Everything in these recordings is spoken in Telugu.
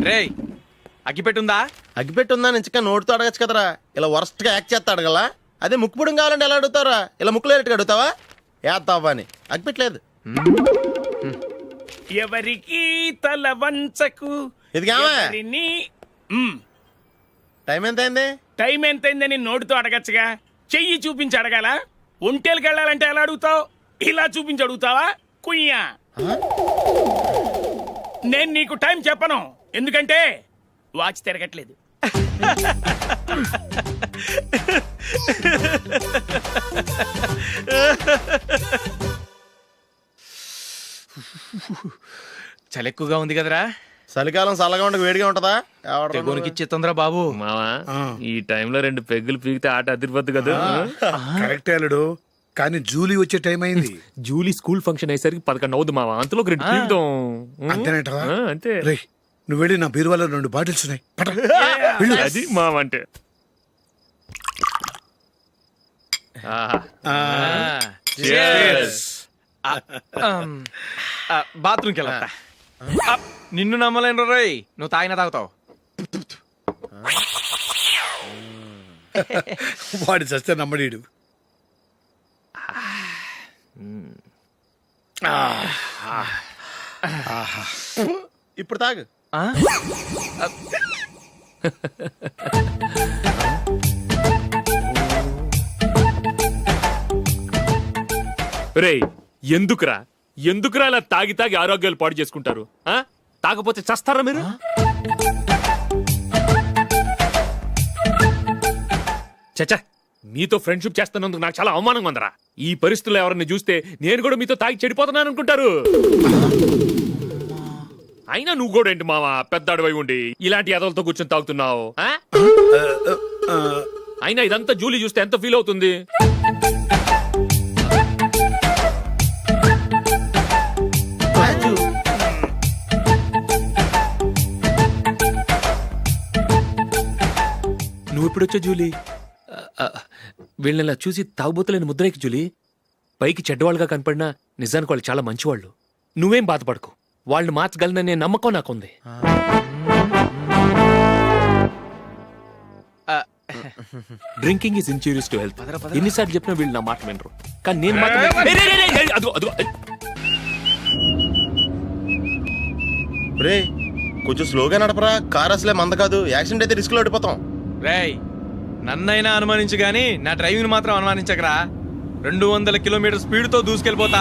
రేయ్ అగ్గిపెట్టుందా? అగ్గిపెట్టుందా నుంచి నోటితో అడగచ్చు కదరా, ఇలా వరస్ట్ గా యాక్ట్ చేస్తా అడగలా. అదే ముక్కుపుడం కావాలంటే ఎలా అడుగుతారా? ఇలా ముక్కులేటట్టు అడుగుతావా? ఏత్తావా అని అగ్గిపెట్టలేదు. ఎవరికి తల వంచకు. ఇది కావా? టైం ఎంత అయింది? టైం ఎంతైందని నోటితో అడగచ్చుగా, చెయ్యి చూపించి అడగాల. ఒంటేలకు వెళ్ళాలంటే ఎలా అడుగుతావు? ఇలా చూపించి అడుగుతావా? కుయ్యా. నేను నీకు టైం చెప్పను, ఎందుకంటే వాచ్ తిరగట్లేదు. చలి ఎక్కువగా ఉంది కదరా. చలికాలం చల్లగా ఉండక వేడిగా ఉంటదా? తెగోనికి చిత్తంద్రా బాబు. మావా ఈ టైంలో 2 పెగ్గులు పీకితే ఆట అదిరిపోద్దు కదా. కరెక్టే అల్లుడు, కానీ జూలీ వచ్చే టైం అయింది. జూలీ స్కూల్ ఫంక్షన్ అయ్యేసరికి 11 అవుద్ది మావా, అంతలో 2 పీకుతాం. అంతేనేటరా? అంతే. రే నువ్వు వెళ్ళి నా బీరువాలో 2 బాటిల్స్ ఉన్నాయి, పట. వెళ్ళు. అది మావా అంటే. బాత్రూమ్కి వెళ్ళా. నిన్ను నమ్మలేను రోయ్, నువ్వు తాగినా తాగుతావు. వాడి చస్తే నమ్మడీడు. ఇప్పుడు తాగు. రేయ్ ఎందుకురా ఇలా తాగి తాగి ఆరోగ్యాలు పాడు చేసుకుంటారు? తాగపోతే చస్తారా మీరు? చచ్చా, మీతో ఫ్రెండ్షిప్ చేస్తున్నందుకు నాకు చాలా అవమానంగా ఉందరా. ఈ పరిస్థితుల్లో ఎవరిని చూస్తే నేను కూడా మీతో తాగి చెడిపోతున్నాను అనుకుంటారు. అయినా నువ్వు కూడా ఏంటి మావా, పెద్ద అడవై ఉండి ఇలాంటి ఎదలతో కూర్చొని తాగుతున్నావు? అయినా ఇదంతా జూలీ చూస్తే ఎంత ఫీల్ అవుతుంది? నువ్వు ఇప్పుడొచ్చా జూలీ? వీళ్ళని చూసి తాగుబోతులేని ముద్రేకి జూలీ. పైకి చెడ్డవాళ్ళుగా కనపడినా నిజానికి వాళ్ళు చాలా మంచివాళ్ళు. నువ్వేం బాధపడకు, వాళ్ళని మార్చగలననే నమ్మకం నాకుంది. Drinking is injurious to health. ఎన్నిసార్లు చెప్పినా వీళ్ళు నా మాట వినరు, కానీ నేను మాత్రం. రే కొంచెం స్లోగా నడపరా, కార్ అసలే మంద కాదు. యాక్సిడెంట్ అయితే రిస్క్ లో ఓడిపోతాం. రేయ్ నన్నైనా అనుమానించు గాని నా డ్రైవింగ్ మాత్రం అనుమానించకరా. 200 కిలోమీటర్ స్పీడ్ తో దూసుకెళ్ళిపోతా.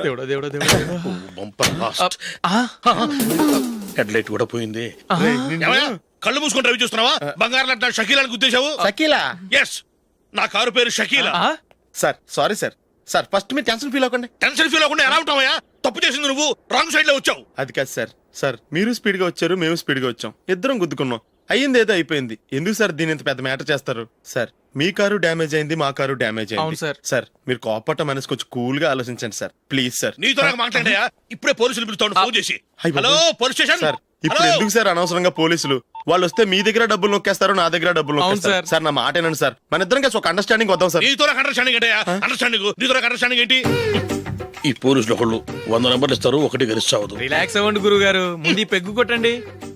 దేవుడా దేవుడా దేవుడా. హెడ్ లైట్ కూడా పోయింది. కళ్ళు మూసుకొని డ్రైవ్ చేస్తున్నావా? బంగారం లాంటి షకీలాని గుద్దేశావు. షకీలా? ఎస్, నా కారు పేరు Shakeela. Sir sorry sir. Sir first మీరు టెన్షన్ ఫీల్ అవ్వకండి. టెన్షన్ ఫీల్ అవ్వకుండా ఎలా ఉంటావయ్యా? తప్పు చేసింది నువ్వు, రాంగ్ సైడ్ లో వచ్చావు. అది కాదు సార్. సార్ మీరు స్పీడ్ గా వచ్చారు, మేము స్పీడ్ గా వచ్చాం, ఇద్దరం గుద్దుకున్నాం. అయ్యింది ఏదో అయిపోయింది. ఎందుకు సార్ దీని ఇంత పెద్ద మ్యాటర్ చేస్తారు? సార్ మీ కారు డ్యామేజ్ అయింది, మా కారు డ్యామేజ్ అయింది. సార్ మీరు కోపట్ట మనసు కొంచెం కూల్ గా ఆలోచించండి సార్, ప్లీజ్ సార్. నీతో నాకు మాట్లాడయా? ఇప్పుడే పోలీసులు పిలుస్తాను, ఫోన్ చేసి. Hello police station. సార్ ఇప్పుడు ఎందుకు సార్ అనవసరంగా పోలీసులు? వాళ్ళు వస్తే మీ దగ్గర డబ్బులు నొక్కేస్తారు, నా దగ్గర డబ్బులు నొక్కేస్తారు. సార్ నా మాట ఏనండి సార్, మన ఇద్దరం కలిసి ఒక అండర్స్టాండింగ్ వద్దాం సార్. నీతో నాకు అండర్స్టాండింగ్ ఏంటయ్యా? అండర్స్టాండింగ్ నీతో నాకు అండర్స్టాండింగ్ ఏంటి? ఈ పోలీసులు ఒకళ్ళు 100 నెంబర్లు ఇస్తారు, ఒకటి గెలిచావదు. రిలాక్స్ అవ్వండి గురువు గారు, ముందు పెగ్గు కొట్టండి.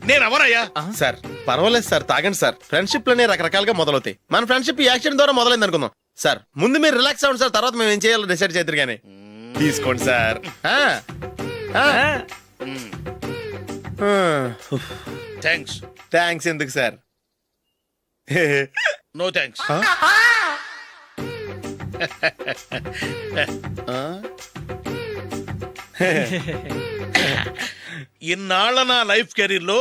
నేను ఎవరయ్యా? సార్ పర్వాలేదు సార్, తాగండి సార్. ఫ్రెండ్షిప్ లోనే రకరకాలుగా మొదలవుతాయి. మన ఫ్రెండ్షిప్ ఈ యాక్సిడెంట్ ద్వారా మొదలైంది అనుకుందాం. సార్ ముందు మీరు రిలాక్స్ అవ్వండి సార్, తర్వాత మేము ఏం చేయాలో డిసైడ్ చేద్దరు కానీ. తీసుకోండి సార్. థ్యాంక్స్. థ్యాంక్స్ ఎందుకు సార్? No thanks. ఇన్నాళ్ళ నా లైఫ్ కెరీర్ లో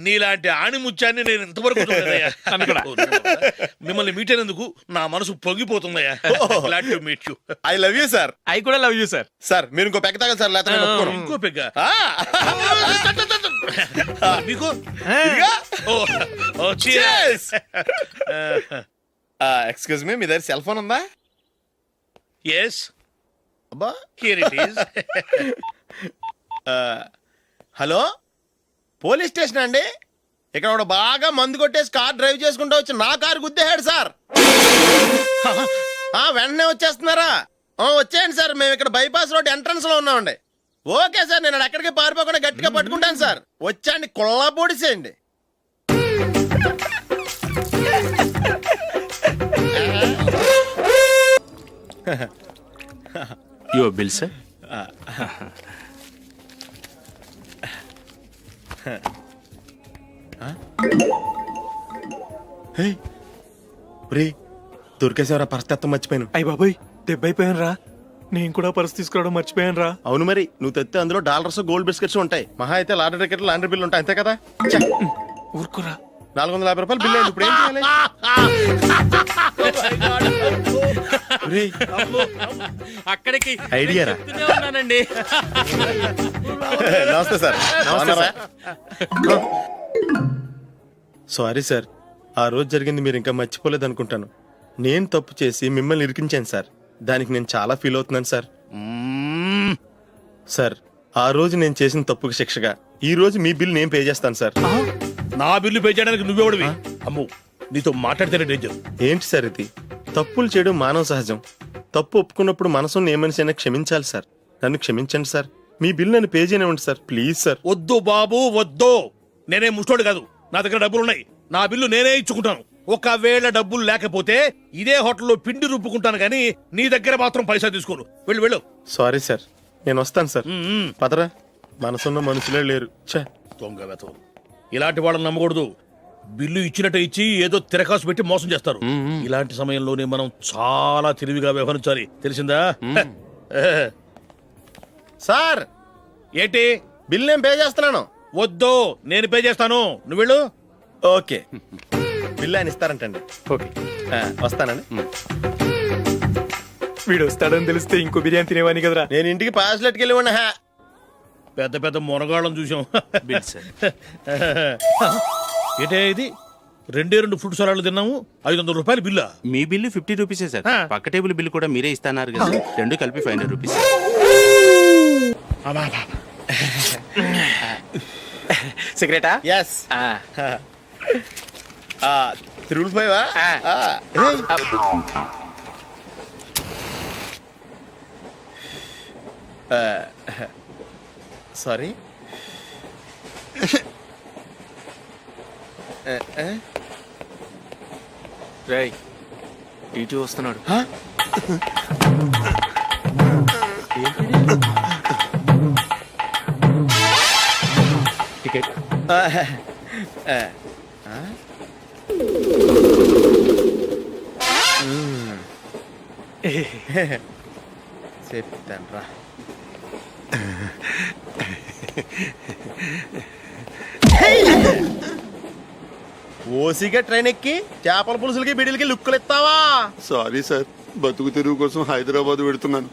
నీలాంటి ఆణిముత్యాన్ని నేను ఇంతవరకు చూడలేదయ్యా. మిమ్మల్ని మీట్ అయినందుకు నా మనసు పొంగిపోతుందయ్యా. Glad to meet you. I love you sir. I కూడా లవ్ యూ సార్. సార్ మీరు ఇంకో పెక్క తాగండి సార్, లేకపోతే ఇంకో పెగ్గ మీకు. ఎక్స్క్యూజ్ మీ, మీ దగ్గర సెల్ ఫోన్ ఉందా? ఎస్, అబ్బా here it is. Hello police station అండి. ఇక్కడ ఒకడు బాగా మందు కొట్టేసి కార్ డ్రైవ్ చేసుకుంటూ వచ్చి నా కారు గుద్దేశాడు సార్. వెంటనే వచ్చేస్తున్నారా? వచ్చేయండి సార్, మేము ఇక్కడ బైపాస్ రోడ్ ఎంట్రన్స్ లో ఉన్నామండి. ఓకే సార్, నేను ఎక్కడికి పారిపోకుండా గట్టిగా పట్టుకుంటాను సార్. వచ్చాండి, కుళ్ళా పొడిసేయండి. Your bill sir. దొరికేసేవరా, పరిస్థితి మర్చిపోయాను. అయ్య బాబాయ్, దెబ్బైపోయాను రా. నేను కూడా పర్స్ తీసుకురావడం మర్చిపోయాను రా. అవును మరి, నువ్వు తెస్తే అందులో డాలర్స్ గోల్డ్ బిస్కెట్స్ ఉంటాయి. మహా అయితే లాటరీ టికెట్ లాండ్రీ బిల్లు ఉంటాయి, అంతే కదా. ఊరుకురా. 450 రూపాయలు బిల్లు అయింది. ఇప్పుడు ఏం చేయాలి? ఒరేయ్, అక్కడికి ఐడియా రా. చెప్తూనే ఉన్నానండి. నమస్తే సార్. బాగున్నారా? సారీ సార్, ఆ రోజు జరిగింది మీరు ఇంకా మర్చిపోలేదు అనుకుంటాను. నేను తప్పు చేసి మిమ్మల్ని ఇరికించాను సార్. దానికి నేను చాలా ఫీల్ అవుతున్నాను సార్. సార్, ఆ రోజు నేను చేసిన తప్పుకి శిక్షగా ఈ రోజు మీ బిల్ నేను పే చేస్తాను సార్. నా బిల్లు పే చేయడానికి నువ్వెవడివి? అమ్ము, నీతో మాట్లాడితేనే డేంజర్. ఏంటి సార్ ఇది? తప్పులు చేయడం మానవ సహజం. తప్పు ఒప్పుకున్నప్పుడు మనసుని ఏ మనిషి అయినా క్షమించాలి సార్. నన్ను క్షమించండి సార్. మీ బిల్ నన్ను పే చేయనివ్వండి సార్, ప్లీజ్ సార్. వద్దు బాబు, వద్దు. నేనే ముష్టోడు కాదు, నా దగ్గర డబ్బులున్నాయి. నా బిల్లు నేనే ఇచ్చుకుంటాను. ఒకవేళ డబ్బులు లేకపోతే ఇదే హోటల్లో పిండి రుబ్బుకుంటాను, కానీ నీ దగ్గర మాత్రం పైసా తీసుకోను. వెళ్ళు వెళ్ళు. సారీ సార్, నేను వస్తాను సార్. పదరా, మనసున్న మనుషులే లేరు. ఛే, దొంగ వెతవు. ఇలాంటి వాళ్ళని నమ్మకూడదు. బిల్లు ఇచ్చినట్టు ఇచ్చి ఏదో తిరకాసు పెట్టి మోసం చేస్తారు. ఇలాంటి సమయంలోనే మనం చాలా తెలివిగా వ్యవహరించాలి, తెలిసిందా? సార్, ఏంటి? బిల్ నేను పే చేస్తున్నాను. వద్దు, నేను పే చేస్తాను, నువ్వు వెళ్ళు. ఓకే, బిల్ ఆయన ఇస్తారంటండి. ఓకే, వస్తానండి. వీడు వస్తాడని తెలిస్తే ఇంకో బిర్యానీ తినేవాని కదరా. నేను ఇంటికి పాస్లెట్కి వెళ్ళి ఉన్నా. పెద్ద పెద్ద మునగాళ్ళం చూసాం. Bill sir. ఏంటే ఇది? 2 ఫుడ్ సలాడ్లు తిన్నాము, 500 రూపాయలు బిల్లా? మీ బిల్లు 50 రూపీసే సార్. పక్క టేబుల్ బిల్లు కూడా మీరే ఇస్తాన్నారు కదా, రెండు కలిపి 500 రూపీస్. సిగరెటా? ఎస్. 355 సారీ. రేయ్, ఇటు వస్తున్నాడు. టికెట్. చెప్తాను రా. ఓసిగా ట్రైన్ ఎక్కి చేపల పులుసులకి బిడిలకి లుక్కులు ఇస్తావా? సారీ సార్, బతుకు తెరువు కోసం హైదరాబాద్ పెడుతున్నాను,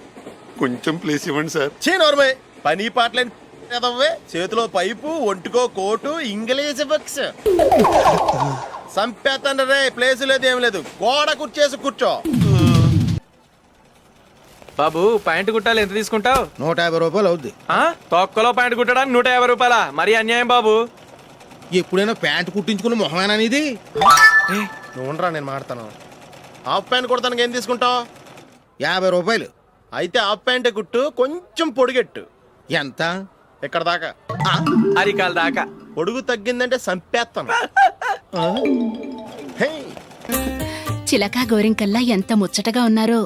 కొంచెం ప్లేస్ ఇవ్వండి సార్. నోర్మే, పని పాటలేని ఎదవ్వే. చేతిలో పైపు, ఒంటికో కోటు, ఇంగ్లీష్ బుక్స్. సంపేతండ్రి రే, ప్లేస్ లేదు ఏం లేదు, గోడ కుర్చేసి కూర్చో. బాబు, ప్యాంట్ కుట్టాలి, ఎంత తీసుకుంటావు? 150 రూపాయలు అవుద్ది. తొక్కలో ప్యాంట్ కుట్టడానికి 150 రూపాయల? మరి అన్యాయం బాబు. ఎప్పుడైనా ప్యాంట్ కుట్టించుకున్న మొహమేనా ఇది? నువ్వురా, నేను మాడతాను. హాఫ్ ప్యాంట్ కుడతానికి ఏం తీసుకుంటావు? 50 రూపాయలు. అయితే హాఫ్ ప్యాంటే కుట్టు, కొంచెం పొడిగెట్టు. ఎంత? ఇక్కడ దాకా, అరికాల దాకా. పొడుగు తగ్గిందంటే సంపేస్తాను. హే, చిలకా గోరింకల్లా ఎంత ముచ్చటగా ఉన్నారో.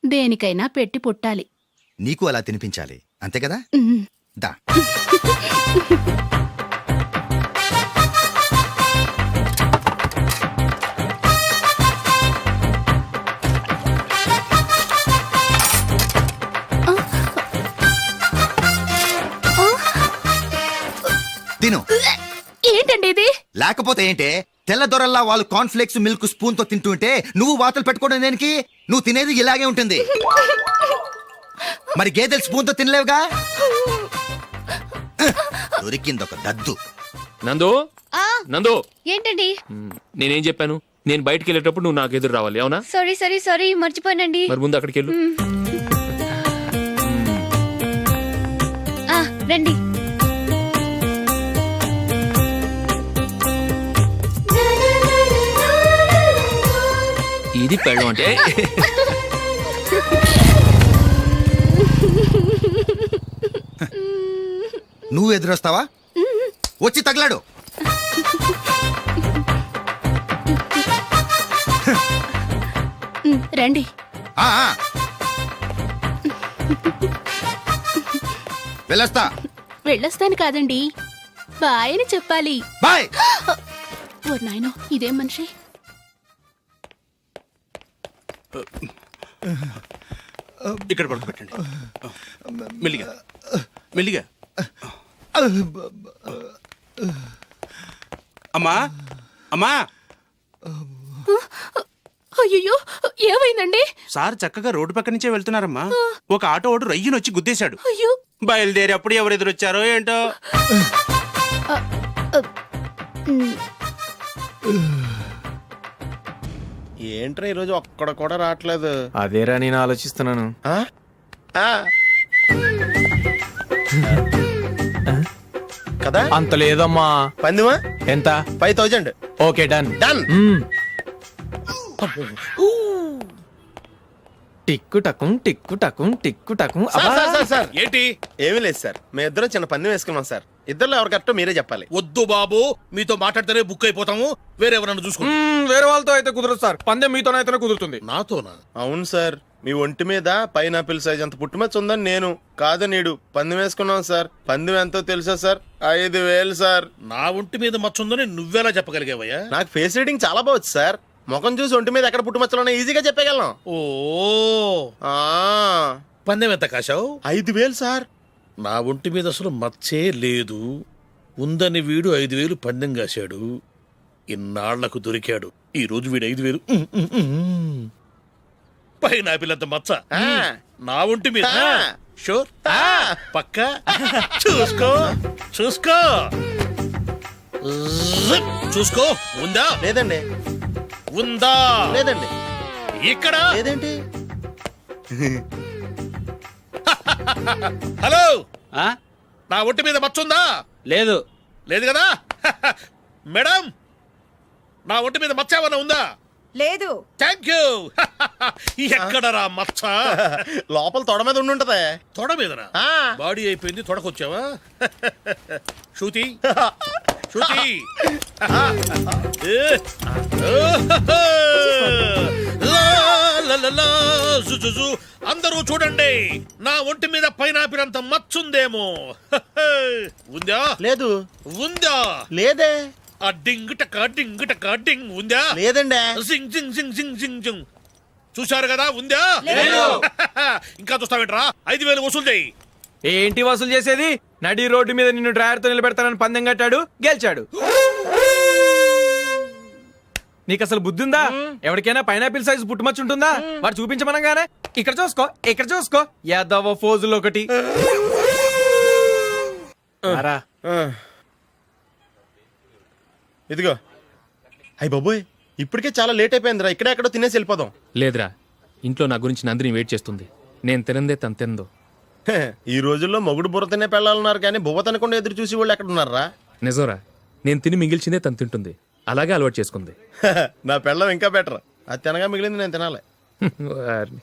దేనికైనా పెట్టి పుట్టాలి. నీకు అలా తినిపించాలి, అంతే కదా? దా. తిను. ఏంటండి ఇది? లేకపోతే ఏంటే, తెల్ల దొరల్లా వాళ్ళు కార్న్ఫ్లేక్స్ మిల్క్ స్పూన్ తో తింటుంటే నువ్వు వాతలు పెట్టుకోవడం దేనికి? నువ్వు తినేది ఇలాగే ఉంటుంది. మరి గేదెలు స్పూన్ తో తినలేవుగా. దొరికిందొక దద్దు. నందు, నందు, ఏంటండి? నేనేం చెప్పాను? నేను బయటికి వెళ్ళేటప్పుడు నువ్వు నాకు ఎదురు రావాలి, అవునా? సారీ మర్చిపోయానండి. మరి ముందు అక్కడికి వెళ్ళు. రండి. ఈ ఇది పెళ్ళం అంటే నువ్వు ఎదురొస్తావా? వచ్చి తగలాడు. రండి. ఆ, ఆ. వెళ్ళొస్తా. వెళ్ళొస్తాను కాదండి, బాయ్ అని చెప్పాలి. బాయ్. ఓ నాయనో, ఇదేం మనిషి. ఇక్కడ పడుకోబెట్టండి. మెల్లిగా మెల్లిగా. అమ్మా అమ్మా, అయ్యో, ఏమైందండి? సార్ చక్కగా రోడ్డు పక్క నుంచే వెళ్తున్నారమ్మా. ఒక ఆటో ఓడు రయ్యను వచ్చి గుద్దేశాడు. అయ్యో. బయలుదేరి అప్పుడు ఎవరు ఎదురొచ్చారో ఏంటో. ఏంట్రా ఈరోజు ఒక్కడ కూడా రావట్లేదు. అదేరా నేను ఆలోచిస్తున్నాను. ఆ? ఆ. కదా అంత లేదమ్మా. పందిమా ఎంత? 5000. Okay, done. డన్. టిక్కు టకుం టిక్కు టకుం టిక్కు టకుం. సార్ ఏంటి? ఏమీ లేదు సార్, మేము ఇద్దరం చిన్న పందెం వేసుకున్నాం సార్. ఇద్దరులో ఎవరు కరెక్టో మీరే చెప్పాలి. వద్దు బాబు, మీతో మాట్లాడితేనే బుక్ అయిపోతాము. వేరే ఎవరన్నా చూసుకుంటాం. వేరే వాళ్ళతో అయితే కుదరదు సార్, పందెం మీతోనైతేనే కుదురుతుంది. నాతోనా? అవును సార్, మీ ఒంటి మీద పైనాపిల్ సైజ్ అంత పుట్టుమచ్చ ఉందని నేను కాదు నీడు పందెం వేసుకున్నాం సార్. పందెం ఎంతో తెలుసా సార్? 5000 సార్. నా ఒంటి మీద మచ్చ ఉందని నువ్వెలా చెప్పగలిగావయ్యా? నాకు ఫేస్ రీడింగ్ చాలా బాగుంది సార్. ముఖం చూసి ఒంటి మీద ఎక్కడ పుట్టుమచ్చలో ఈజీగా చెప్పగలం. ఓ, ఆ, పందెం ఎంత కాశావు? 5000 సార్. నా ఒంటి మీద అసలు మచ్చే లేదు. ఉందని వీడు 5000 పందెం కాశాడు. ఇన్నాళ్లకు దొరికాడు. ఈ రోజు వీడు 5000. పైన పిల్లంత మచ్చ నా ఒంటి మీద. షూర్? పక్క చూసుకో చూసుకో చూసుకో. ఉందా? లేదండి. ఉందా? లేదండి. ఇక్కడ లేదేంటి? హలో, ఆ? నా ఒంటి మీద మచ్చ ఉందా? లేదు. లేదు కదా? మేడం, నా ఒంటి మీద మచ్చ ఏమన్నా ఉందా? లేదు. Thank you. ఎక్కడరా మచ్చ? లోపల తొడ మీద ఉండుంటదే. తొడ మీదనా? బాడీ అయిపోయింది, తొడకొచ్చావా? శృతి శృతి. అందరూ చూడండి, నా ఒంటి మీద పైనాపిల్ అంత మచ్చుందేమో. ఉందా? లేదు. ఉందా? లేదే. ఆ డింగ్ టక డింగ్ టక డింగ్ ఉందా? లేదండి. జింగ్ జింగ్ జింగ్ జింగ్ జింగ్ జింగ్. చూశారు కదా? ఉందా? ఇంకా చూస్తావేంట్రా? 5000 వసూలు చేయి. ఏంటి వసూలు చేసేది? నడి రోడ్డు మీద నిన్ను డ్రైవర్తో నిలబెడతానని పందెం కట్టాడు, గెలిచాడు. నీకు అసలు బుద్ధి ఉందా? ఎవరికైనా పైనాపిల్ సైజ్ పుట్టుమచ్చు ఉంటుందా? వాడు చూపించమనగానే ఇక్కడ చూసుకో, ఇక్కడ చూసుకో, యాదవ ఫోజులు ఒకటి. ఇదిగో. అయ్య బాబోయ్, ఇప్పటికే చాలా లేట్ అయిపోయిందిరా. ఇక్కడే ఎక్కడో తినేసి వెళ్ళిపోదాం. లేదురా, ఇంట్లో నా గురించి నందిని వెయిట్ చేస్తుంది. నేను తినందే తను తిందో. హే, ఈ రోజుల్లో మొగుడు బుర్ర తినే పెళ్ళాలన్నారు కానీ బువ్వ తినకుండా ఎదురు చూసి వాళ్ళు ఎక్కడ ఉన్నారా? నిజంరా, నేను తిని మిగిల్చిందే తను తింటుంది. అలాగే అలవాటు చేసుకుంది. నా పెళ్ళం ఇంకా బెటర్. అది తినగా మిగిలింది నేను తినాలి. వారిని.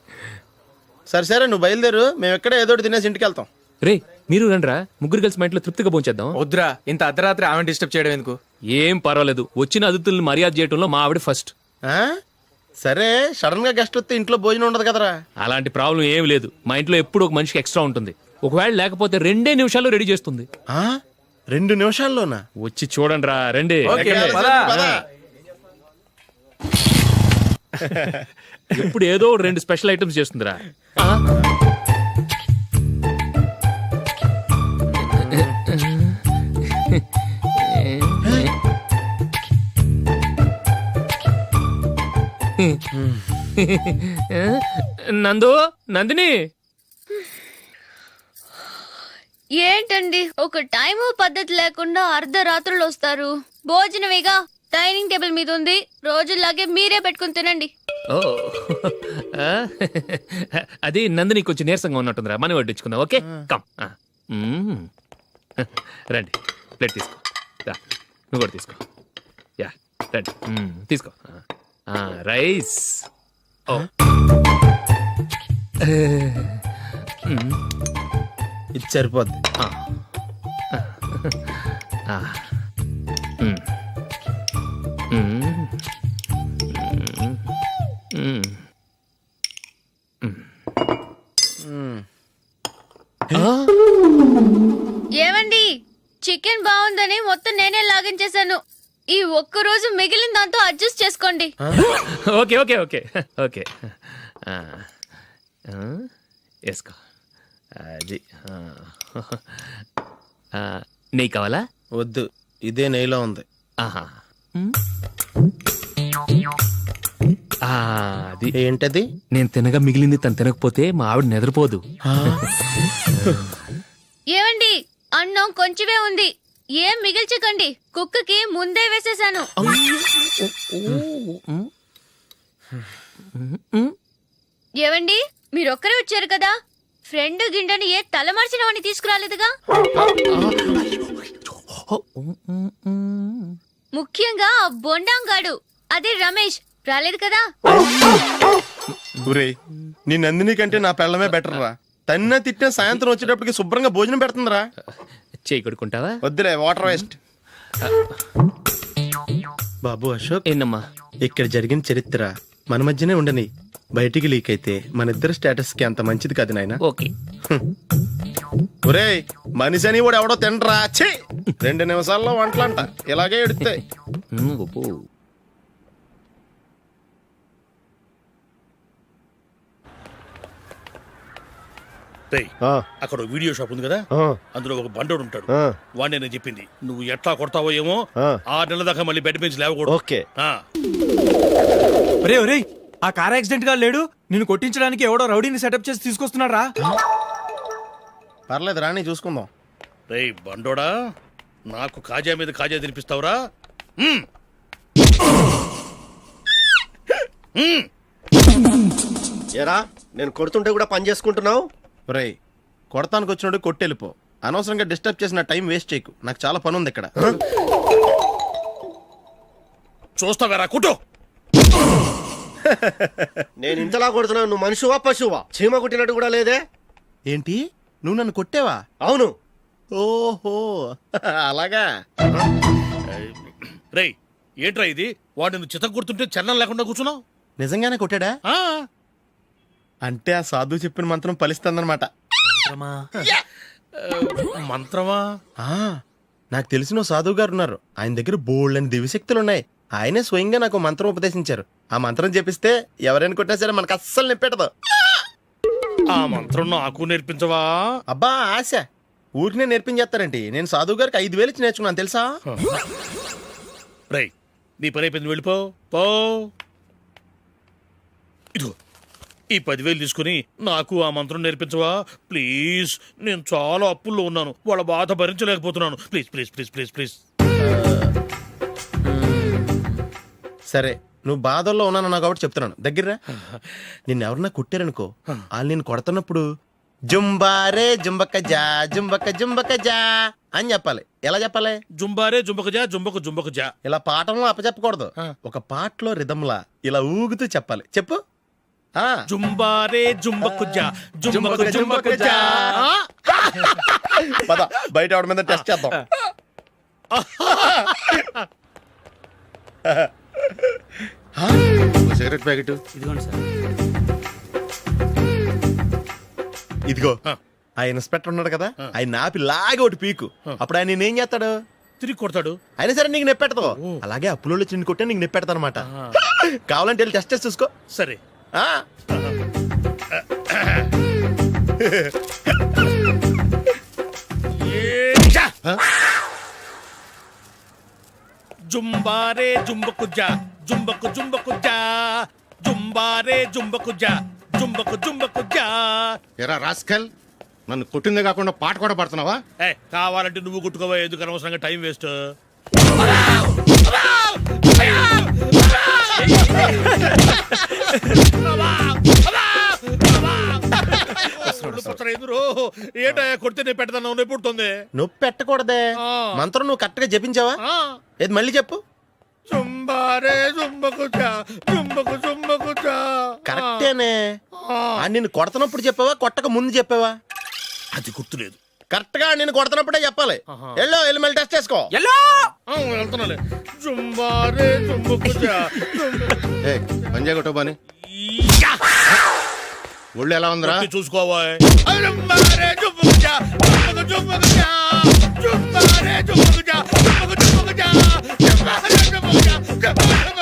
సరే సరే, నువ్వు బయలుదేరు. మేము ఎక్కడ ఏదో ఒకటి తినేసి ఇంటికి వెళ్తాం. రే, మీరు రండ్రా, ముగ్గురు కలిసి మా ఇంట్లో తృప్తిగా పోంచేద్దాం. వద్దురా, ఇంత అర్ధరాత్రి ఆమె డిస్టర్బ్ చేయడం ఎందుకు? ఏం పర్వాలేదు, వచ్చిన అతిథుల్ని మర్యాద చేయడంలో మా ఆవిడ ఫస్ట్. ఆ? సరే, సడన్ గా గెస్ట్ వస్తే ఇంట్లో భోజనం ఉండదు కదరా. అలాంటి ప్రాబ్లం ఏం లేదు. మా ఇంట్లో ఎప్పుడు ఒక మనిషికి ఎక్స్ట్రా ఉంటుంది. ఒకవేళ లేకపోతే 2 నిమిషాల్లో రెడీ చేస్తుంది. 2 నిమిషాల్లోనా? వచ్చి చూడండి రా, రండి. ఎప్పుడు ఏదో 2 స్పెషల్ ఐటమ్స్ చేస్తుందిరా. నందు, నందిని. ఏంటండి ఒక టైము పద్ధతి లేకుండా అర్ధరాత్రులు వస్తారు? భోజనమేగా డైనింగ్ టేబుల్ మీద ఉంది, రోజుల్లాగే మీరే పెట్టుకుని తినండి. ఓ, అది నందిని కొంచెం నీరసంగా ఉన్నట్టుందిరా, మనం వడ్డించుకుందాం. Okay, come. రండి, ప్లేట్ తీసుకో. నువ్వు కూడా తీసుకో. యా, రండి, తీసుకో. రైస్. ఇది సరిపోద్ది. ఏమండి చికెన్ బాగుందని మొత్తం నేనే లాగించేశాను. ఈ ఒక్క రోజు మిగిలిన దాంతో అడ్జస్ట్ చేసుకోండి. ఓకే ఓకే ఓకే ఓకే వేసుకో. అది నెయ్యి కావాలా? వద్దు, ఇదే నెయ్యిలో ఉంది. ఆహా. అది ఏంటది? నేను తినగా మిగిలింది తను తినకపోతే మా ఆవిడ నిద్రపోదు. ఏమండి అన్నం కొంచెమే ఉంది, ఏం మిగిల్చకండి. కుక్కకి ముందే వేసేసాను. ఏవండి మీరొక్కరే వచ్చారు కదా, ఫ్రెండ్ గిండెని ఏ తలమార్చిన వాడిని తీసుకురాలేదుగా? ముఖ్యంగా ఆ బొండాంగాడు అదే రమేష్ రాలేదు కదా. ఊరే, నీ నందిని కంటే నా పెళ్ళమే బెటర్ రా. తన్న తిట్టిన సాయంత్రం వచ్చేటప్పటికి శుభ్రంగా భోజనం పెడుతుందిరా. చేయి కొడుకుంటావా? వద్దులే, వాటర్ వేస్ట్. బాబు అశోక్, ఏంటమ్మా? ఇక్కడ జరిగిన చరిత్ర మన మధ్యనే ఉండని, బయటికి లీక్ అయితే మన ఇద్దరు స్టేటస్ కి అంత మంచిది కాదు నాయన. ఓకే. ఒరే, మనిషి అని కూడా ఎవడో తినరా. ఛీ, 2 నిమిషాల్లో వంటలంట ఇలాగే ఎడుతాయి. అక్కడ ఒక వీడియో షాప్ ఉంది కదా, అందులో ఒక బండోడు ఉంటాడు. వాడిని నేను చెప్పింది, నువ్వు ఎట్లా కొడతావో ఏమో, 6 నెలల దాకా మళ్ళీ బెడ్ బెంచ్ లేవకూడదు. ఓకే. ఒరే ఒరే, ఆ కార్ యాక్సిడెంట్ గా లేడు, నిన్ను కొట్టించడానికి ఎవడో రౌడీని సెటప్ చేసి తీసుకొస్తున్నారా? పర్లేదు రాని, చూసుకుందాం. రేయ్ బండోడా, నాకు కాజా మీద కాజా తినిపిస్తావురా? ఎరా, నేను కొడుతుంటే కూడా పని చేసుకుంటున్నావు. ఒరే, కొడతానికి వచ్చినట్టు కొట్టెళ్ళిపో. అనవసరంగా డిస్టర్బ్ చేసిన టైం వేస్ట్ చేయకు, నాకు చాలా పని ఉంది ఇక్కడ. చూస్తావేరా కుట్టు. నేను ఇంతలా కొడుతున్నావు, నువ్వు మనిషివా పశువా? చీమ కుట్టినట్టు కూడా లేదే. ఏంటి, నువ్వు నన్ను కొట్టేవా? అవును. ఓహో, అలాగా. రేయ్ ఏంట్రా ఇది, వాడు నువ్వు చిత్త గుర్తుంటే చలనం లేకుండా కూర్చున్నావు. నిజంగానే కొట్టాడా? అంటే ఆ సాధువు చెప్పిన మంత్రం ఫలిస్తుందన్నమాట. మంత్రమా? నాకు తెలిసిన సాధువు గారు ఉన్నారు, ఆయన దగ్గర బోల్డ్ అని దివ్యశక్తులు ఉన్నాయి. ఆయనే స్వయంగా నాకు మంత్రం ఉపదేశించారు. ఆ మంత్రం చెప్పిస్తే ఎవరైనా కొట్టినా సరే మనకు అస్సలు నిప్పెట్టదు. ఆ మంత్రం నాకు నేర్పించవా? అబ్బా ఆశ, ఊరినే నేర్పించేస్తారండి. నేను సాధువు గారికి 5,000 ఇచ్చి నేర్చుకున్నాను తెలుసా? రేయ్ నీ పని అయిపోయింది, వెళ్ళిపో పో. ఇదిగో ఈ 10,000 తీసుకుని నాకు ఆ మంత్రం నేర్పించవా ప్లీజ్. నేను చాలా అప్పుల్లో ఉన్నాను, వాళ్ళ బాధ భరించలేకపోతున్నాను. Please please please please please. సరే, నువ్వు బాధల్లో ఉన్నాను నాకు కాబట్టి చెప్తున్నాను. దగ్గర నిన్ను ఎవరన్నా కుట్టారనుకో, వాళ్ళు నేను కొడుతున్నప్పుడు జుంబారే జుంబక జా జుంబక జుంబక జా అని చెప్పాలి. ఎలా చెప్పాలి? జుంబారే జుంబక జా జుంబకు జుంబకు జా. ఇలా పాఠంలో అప్పచెప్పకూడదు, ఒక పాటలో రిధంలా ఇలా ఊగుతూ చెప్పాలి. చెప్పు. జుంబారే జుంబకు జా జుంబకు జుంబకు జా. పద బయట ఆవిడ మీద టెస్ట్ చేద్దాం. సిగరెట్ ప్యాకెట్ ఇదిగోండి సార్. ఇదిగో, ఆ ఇన్స్పెక్టర్ ఉన్నాడు కదా, ఆయన ఆపి లాగే ఒకటి పీకు. అప్పుడు ఆయన నేనేం చేస్తాడు? తిరిగి కొడతాడు. అయినా సరే నీకు నెప్పెడతావు. అలాగే అప్పులో చిన్న కొట్టే నీకు నెప్పెడతా అనమాట. కావాలంటే వెళ్ళి టెస్ట్ చేసి చూసుకో. సరే. జుంబారే జుంబకు జా జుంబకు జుంబకు జా జుంబారే జుంబకు జా జుంబకు జుంబకు జా. ఎరా రాస్కల్, నన్ను కొట్టిందే కాకుండా పాట కూడా పడుతున్నావా? కావాలంటే నువ్వు కొట్టుకోవా, ఎందుకు అనవసరంగా టైం వేస్ట్. ఏంటో కొడితే నేను పెడతాను, నొప్పి పుడుతుంది. నొప్పి పెట్టకూడదే. మంత్రం నువ్వు కరెక్ట్ గా జపించావా? ఏది మళ్ళీ చెప్పు. చుంబారే చుంబకుచా చుంబకు చుంబకుచా. కరెక్టేనే నిన్ను కొడుతున్నప్పుడు చెప్పావా కొట్టక ముందు చెప్పావా? అది గుర్తులేదు. కరెక్ట్ గా నిన్ను కొడుతున్నప్పుడే చెప్పాలి. వెళ్ళి మళ్ళీ టెస్ట్ చేసుకో. వెళ్తున్నాలే. చుంబారే చుంబకుచా. పంజాయ్ కొట్టబాని ఒళ్ళు ఎలా ఉందిరా చూసుకోవా. చుంబారే చుంబకుచా చుంబకు చుంబకుచా. చుంబారే చుంబకుచా చుంబకు చుంబకుచా. చుంబారే చుంబకుచా చుంబకు చుంబకుచా.